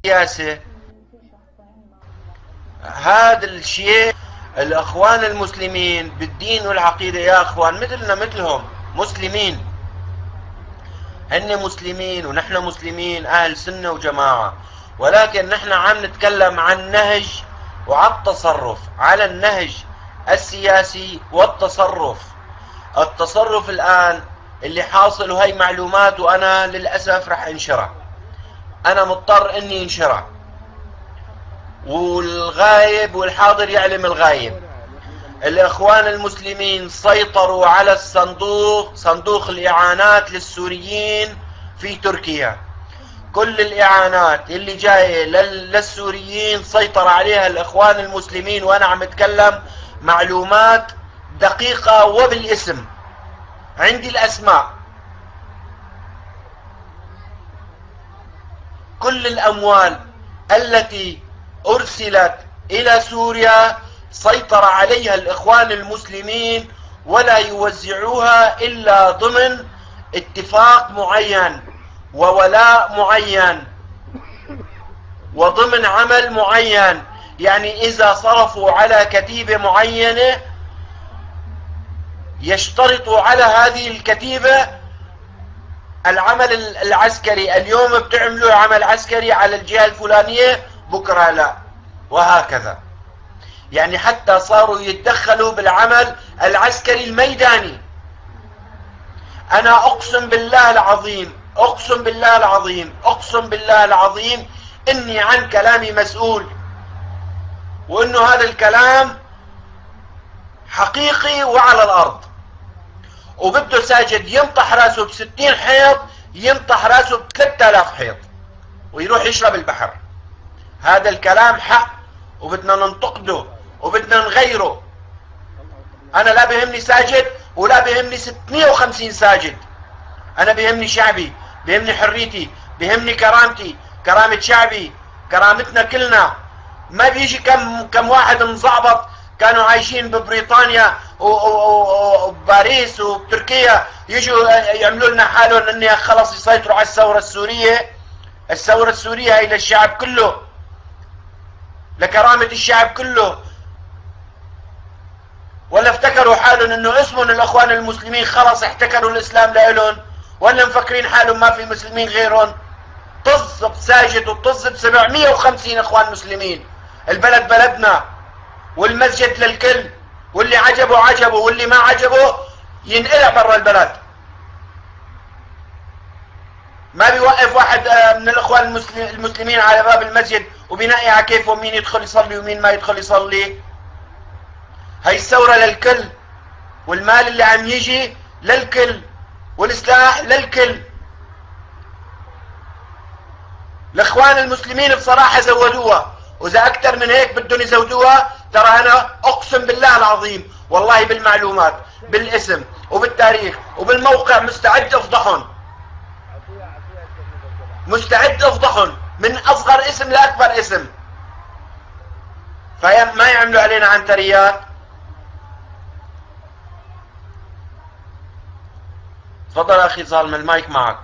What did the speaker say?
السياسة. هذا الشيء الأخوان المسلمين بالدين والعقيدة يا أخوان مثلنا مثلهم مسلمين، هن مسلمين ونحن مسلمين أهل سنة وجماعة، ولكن نحن عم نتكلم عن نهج وعن التصرف، على النهج السياسي والتصرف. التصرف الآن اللي حاصل، وهي معلومات وأنا للأسف رح انشرها، أنا مضطر إني انشرها، والغايب والحاضر يعلم الغايب. الإخوان المسلمين سيطروا على الصندوق، صندوق الإعانات للسوريين في تركيا. كل الإعانات اللي جاية للسوريين سيطر عليها الإخوان المسلمين، وأنا عم أتكلم معلومات دقيقة وبالاسم، عندي الأسماء. كل الأموال التي أرسلت إلى سوريا سيطر عليها الإخوان المسلمين، ولا يوزعوها إلا ضمن اتفاق معين وولاء معين وضمن عمل معين. يعني إذا صرفوا على كتيبة معينة يشترطوا على هذه الكتيبة العمل العسكري. اليوم بتعملوا عمل عسكري على الجهة الفلانية، بكرة لا، وهكذا. يعني حتى صاروا يتدخلوا بالعمل العسكري الميداني. أنا أقسم بالله العظيم، أقسم بالله العظيم، أقسم بالله العظيم إني عن كلامي مسؤول، وإنه هذا الكلام حقيقي وعلى الأرض. وبده ساجد ينطح راسه ب60 حيط، ينطح راسه ب3000 حيط ويروح يشرب البحر. هذا الكلام حق، وبدنا ننتقده وبدنا نغيره. أنا لا بيهمني ساجد ولا بيهمني 650 ساجد، أنا بيهمني شعبي، بيهمني حريتي، بيهمني كرامتي، كرامة شعبي، كرامتنا كلنا. ما بيجي كم واحد مزعبط كانوا عايشين ببريطانيا وباريس وبتركيا يجوا يعملوا لنا حالهم اني خلص يسيطروا على الثورة السورية. الثورة السورية هي للشعب كله، لكرامة الشعب كله. ولا افتكروا حالهم انه اسمهم الاخوان المسلمين خلص احتكروا الاسلام لإلهم، ولا مفكرين حالهم ما في مسلمين غيرهم؟ طز بساجد وطز ب750 اخوان مسلمين. البلد بلدنا، والمسجد للكل، واللي عجبه عجبه واللي ما عجبه ينقلع برا البلد. ما بيوقف واحد من الاخوان المسلمين على باب المسجد وبينقي على كيفه مين يدخل يصلي ومين ما يدخل يصلي. هاي الثورة للكل، والمال اللي عم يجي للكل، والسلاح للكل. الاخوان المسلمين بصراحة زودوها، واذا اكثر من هيك بدهم يزودوها ترى انا اقسم بالله العظيم والله بالمعلومات بالاسم وبالتاريخ وبالموقع مستعد افضحهم، مستعد افضحهم من اصغر اسم لاكبر اسم. فما يعملوا علينا عنتريات. تفضل اخي ظالم، المايك معك.